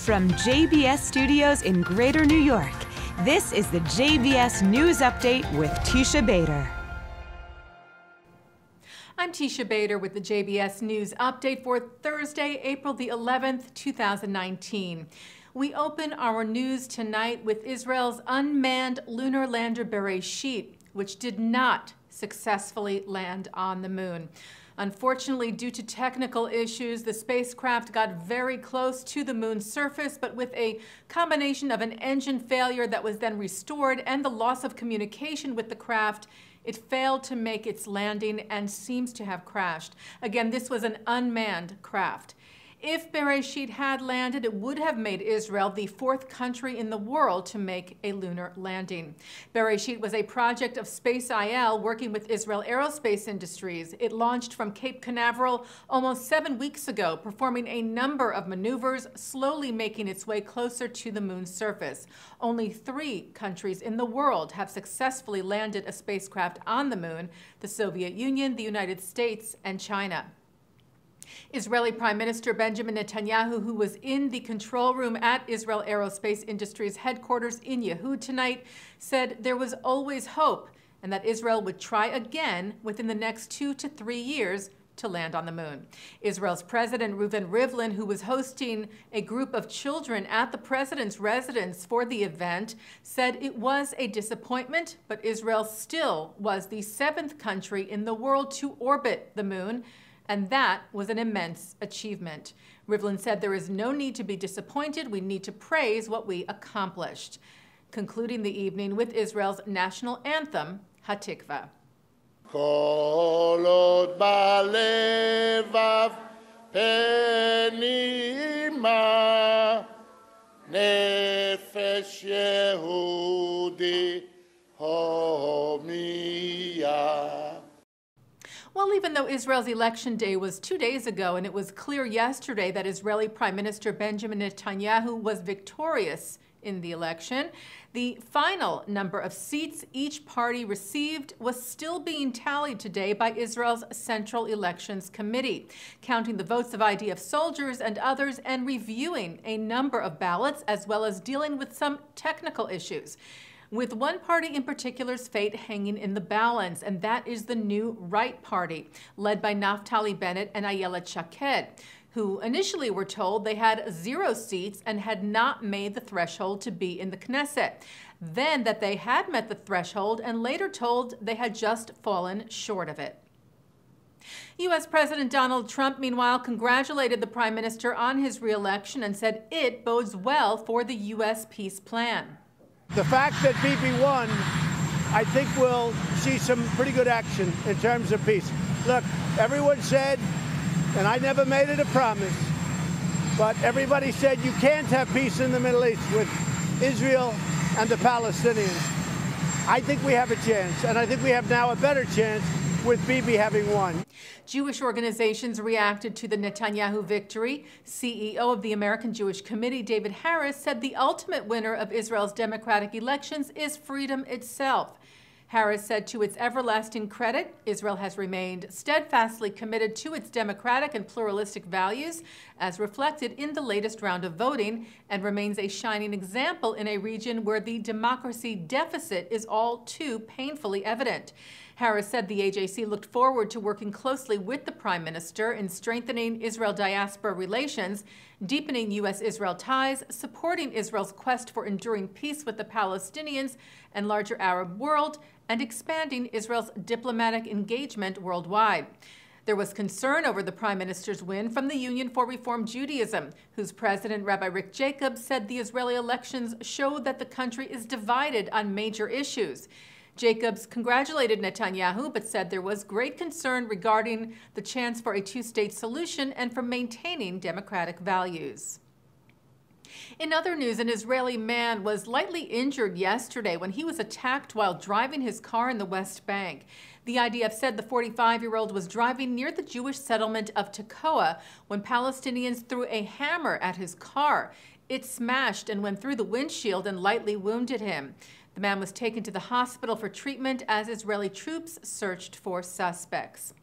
From JBS Studios in Greater New York, this is the JBS News Update with Teisha Bader. I'm Teisha Bader with the JBS News Update for Thursday, April the 11th, 2019. We open our news tonight with Israel's unmanned lunar lander Bereshit, which did not successfully land on the moon. Unfortunately, due to technical issues, the spacecraft got very close to the moon's surface, but with a combination of an engine failure that was then restored and the loss of communication with the craft, it failed to make its landing and seems to have crashed. Again, this was an unmanned craft. If Bereshit had landed, it would have made Israel the fourth country in the world to make a lunar landing. Bereshit was a project of Space.il working with Israel Aerospace Industries. It launched from Cape Canaveral almost 7 weeks ago, performing a number of maneuvers, slowly making its way closer to the moon's surface. Only 3 countries in the world have successfully landed a spacecraft on the moon: the Soviet Union, the United States, and China. Israeli Prime Minister Benjamin Netanyahu, who was in the control room at Israel Aerospace Industries headquarters in Yehud tonight, said there was always hope and that Israel would try again within the next 2 to 3 years to land on the moon. Israel's President Reuven Rivlin, who was hosting a group of children at the president's residence for the event, said it was a disappointment, but Israel still was the 7th country in the world to orbit the moon, and that was an immense achievement. Rivlin said there is no need to be disappointed. We need to praise what we accomplished. Concluding the evening with Israel's national anthem, Hatikva. Kol od balevav penima nefesh Yehudi homiyah. Well, even though Israel's election day was 2 days ago and it was clear yesterday that Israeli Prime Minister Benjamin Netanyahu was victorious in the election, the final number of seats each party received was still being tallied today by Israel's Central Elections Committee, counting the votes of IDF soldiers and others and reviewing a number of ballots as well as dealing with some technical issues, with one party in particular's fate hanging in the balance, and that is the new Right Party, led by Naftali Bennett and Ayelet Shaked, who initially were told they had 0 seats and had not made the threshold to be in the Knesset. Then that they had met the threshold and later told they had just fallen short of it. U.S. President Donald Trump, meanwhile, congratulated the Prime Minister on his re-election and said it bodes well for the U.S. peace plan. The fact that Bibi won, I think we'll see some pretty good action in terms of peace. Look, everyone said, and I never made it a promise, but everybody said you can't have peace in the Middle East with Israel and the Palestinians. I think we have a chance, and I think we have now a better chance with Bibi having won. Jewish organizations reacted to the Netanyahu victory. CEO of the American Jewish Committee, David Harris, said the ultimate winner of Israel's democratic elections is freedom itself. Harris said to its everlasting credit, Israel has remained steadfastly committed to its democratic and pluralistic values, as reflected in the latest round of voting, and remains a shining example in a region where the democracy deficit is all too painfully evident. Harris said the AJC looked forward to working closely with the Prime Minister in strengthening Israel-diaspora relations, deepening U.S.-Israel ties, supporting Israel's quest for enduring peace with the Palestinians and larger Arab world, and expanding Israel's diplomatic engagement worldwide. There was concern over the Prime Minister's win from the Union for Reform Judaism, whose president, Rabbi Rick Jacobs, said the Israeli elections showed that the country is divided on major issues. Jacobs congratulated Netanyahu, but said there was great concern regarding the chance for a 2-state solution and for maintaining democratic values. In other news, an Israeli man was lightly injured yesterday when he was attacked while driving his car in the West Bank. The IDF said the 45-year-old was driving near the Jewish settlement of Tekoa when Palestinians threw a hammer at his car. It smashed and went through the windshield and lightly wounded him. The man was taken to the hospital for treatment as Israeli troops searched for suspects.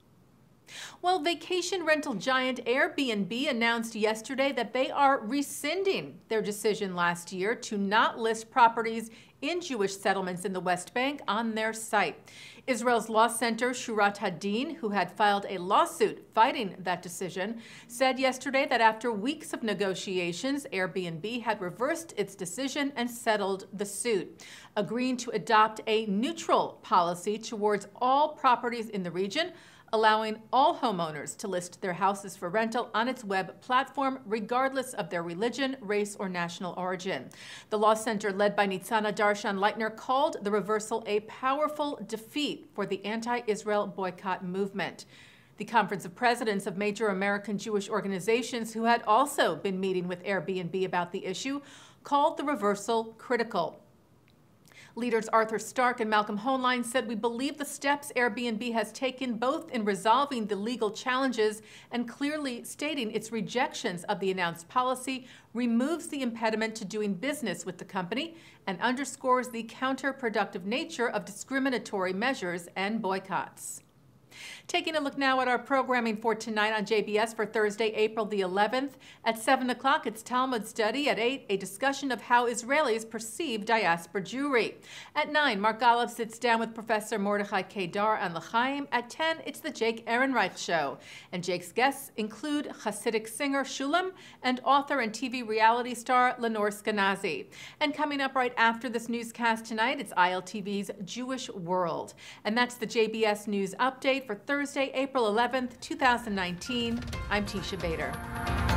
Well, vacation rental giant Airbnb announced yesterday that they are rescinding their decision last year to not list properties in Jewish settlements in the West Bank on their site. Israel's law center, Shurat Hadin, who had filed a lawsuit fighting that decision, said yesterday that after weeks of negotiations, Airbnb had reversed its decision and settled the suit, agreeing to adopt a neutral policy towards all properties in the region, allowing all homeowners to list their houses for rental on its web platform, regardless of their religion, race, or national origin. The law center, led by Nitzana Darshan-Leitner, called the reversal a powerful defeat for the anti-Israel boycott movement. The Conference of Presidents of major American Jewish organizations, who had also been meeting with Airbnb about the issue, called the reversal critical. Leaders Arthur Stark and Malcolm Hoenlein said, "We believe the steps Airbnb has taken, both in resolving the legal challenges and clearly stating its rejections of the announced policy, removes the impediment to doing business with the company and underscores the counterproductive nature of discriminatory measures and boycotts." Taking a look now at our programming for tonight on JBS for Thursday, April the 11th. At 7 o'clock, it's Talmud study. At 8, a discussion of how Israelis perceive diaspora Jewry. At 9, Mark Golub sits down with Professor Mordechai Kedar on L'chaim. At 10, it's the Jake Ehrenreich Show. And Jake's guests include Hasidic singer Shulam and author and TV reality star Lenore Skenazy. And coming up right after this newscast tonight, it's ILTV's Jewish World. And that's the JBS News Update for Thursday, April 11th, 2019. I'm Teisha Bader.